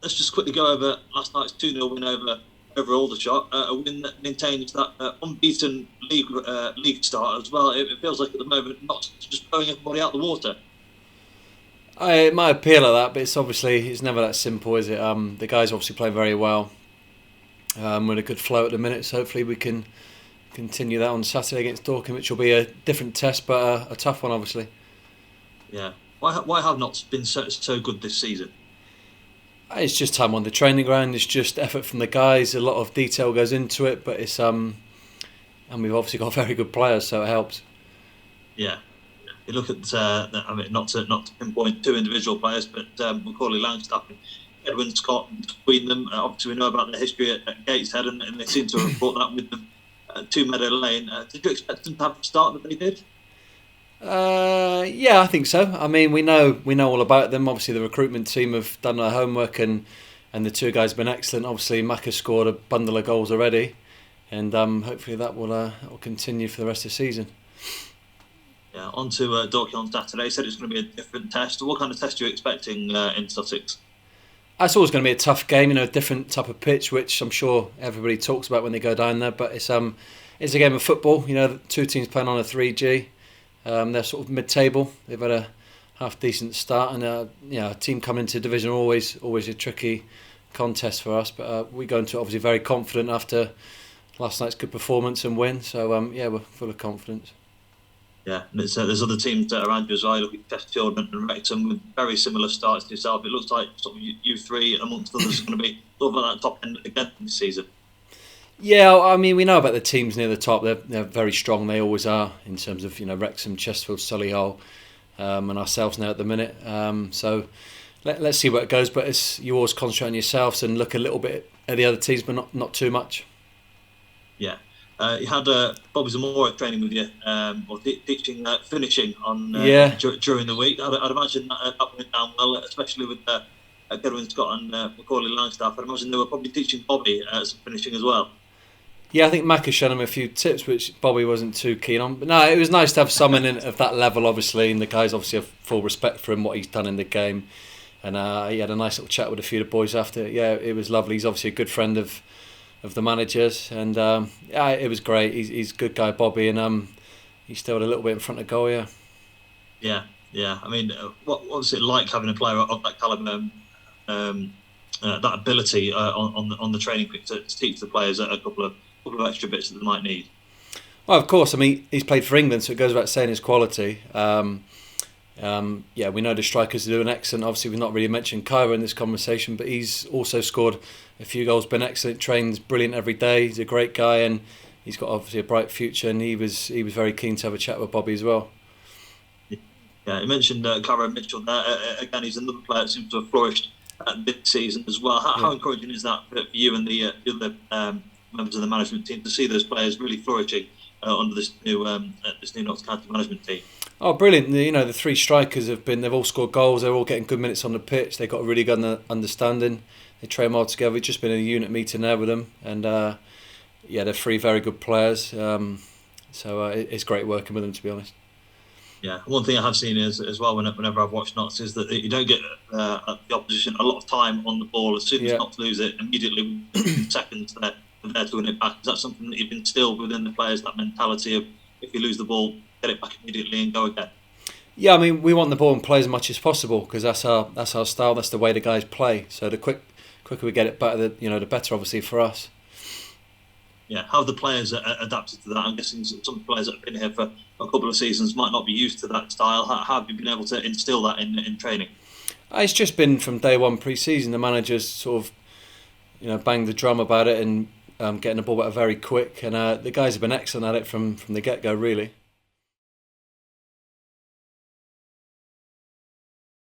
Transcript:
let's just quickly go over last night's 2-0 win over Aldershot, a win that maintains that unbeaten league start as well. It feels like at the moment not just blowing everybody out the water. It might appear like that, but it's never that simple, is it? The guys obviously play very well. We're in a good flow at the minute, so hopefully we can continue that on Saturday against Dorking, which will be a different test, but a tough one, obviously. Yeah. Why have not been so good this season? It's just time on the training ground. It's just effort from the guys. A lot of detail goes into it, but and we've obviously got very good players, so it helps. Yeah. You look at, I mean, not to pinpoint two individual players, but Macaulay Langstaff and Edwin Scott between them. Obviously, we know about their history at Gateshead, and they seem to have brought that with them to Meadow Lane. Did you expect them to have the start that they did? Yeah, I think so. I mean, we know all about them. Obviously, the recruitment team have done their homework, and the two guys have been excellent. Obviously, Mac has scored a bundle of goals already, and hopefully that will continue for the rest of the season. Yeah, on to Dorking on Saturday. Said it's going to be a different test. What kind of test are you expecting in Sussex? It's always going to be a tough game, a different type of pitch, which I'm sure everybody talks about when they go down there. But it's a game of football. Two teams playing on a 3G. They're sort of mid-table. They've had a half decent start, and a team coming into division always a tricky contest for us. But we go into it obviously very confident after last night's good performance and win. So we're full of confidence. Yeah, and there's other teams that are around you as well. You look at Chesterfield and Wrexham with very similar starts to yourself. It looks like sort of you three, amongst others, are going to be sort of at that top end again this season. Yeah, I mean, we know about the teams near the top. They're very strong. They always are in terms of Wrexham, Chesterfield, Solihull, and ourselves now at the minute. So let's see where it goes. But you always concentrate on yourselves and look a little bit at the other teams, but not too much. Yeah. You had Bobby Zamora training with you, or teaching finishing on during the week. I'd imagine that went down well, especially with Edwin Scott and Macaulay Langstaff. I'd imagine they were probably teaching Bobby some finishing as well. Yeah, I think Mac has shown him a few tips which Bobby wasn't too keen on. But no, it was nice to have someone of that level, obviously, and the guys obviously have full respect for him, what he's done in the game. And he had a nice little chat with a few of the boys after. Yeah, it was lovely. He's obviously a good friend of the managers, and it was great. He's a good guy, Bobby, and he still had a little bit in front of goal. Yeah. I mean, what was it like having a player of that calibre, that ability on the training pitch to teach the players a couple of extra bits that they might need? Well, of course. I mean, he's played for England, so it goes without saying his quality. We know the strikers are doing excellent. Obviously, we've not really mentioned Kyra in this conversation, but he's also scored a few goals, been excellent, trains brilliant every day. He's a great guy, and he's got obviously a bright future. And he was very keen to have a chat with Bobby as well. Yeah, you mentioned Kyra Mitchell there. Again, he's another player that seems to have flourished this season as well. How encouraging is that for you and the other members of the management team to see those players really flourishing under this new Notts County management team? Oh, brilliant! The three strikers they've all scored goals. They're all getting good minutes on the pitch. They've got a really good understanding. They train well together. We've just been in a unit meeting there with them, and they're three very good players. So it's great working with them, to be honest. Yeah, one thing I have seen is as well whenever I've watched Notts is that you don't get the opposition a lot of time on the ball. As soon as Notts lose it, immediately within seconds they're there to win it back. Is that something that you've instilled within the players, that mentality of if you lose the ball, get it back immediately and go again? Yeah, I mean, we want the ball and play as much as possible because that's our style. That's the way the guys play. So the quicker we get it back, the better, obviously, for us. Yeah, how have the players adapted to that? I'm guessing some players that have been here for a couple of seasons might not be used to that style. How have you been able to instill that in training? It's just been from day one pre-season. The managers sort of, banged the drum about it and getting the ball back very quick. And the guys have been excellent at it from the get-go, really.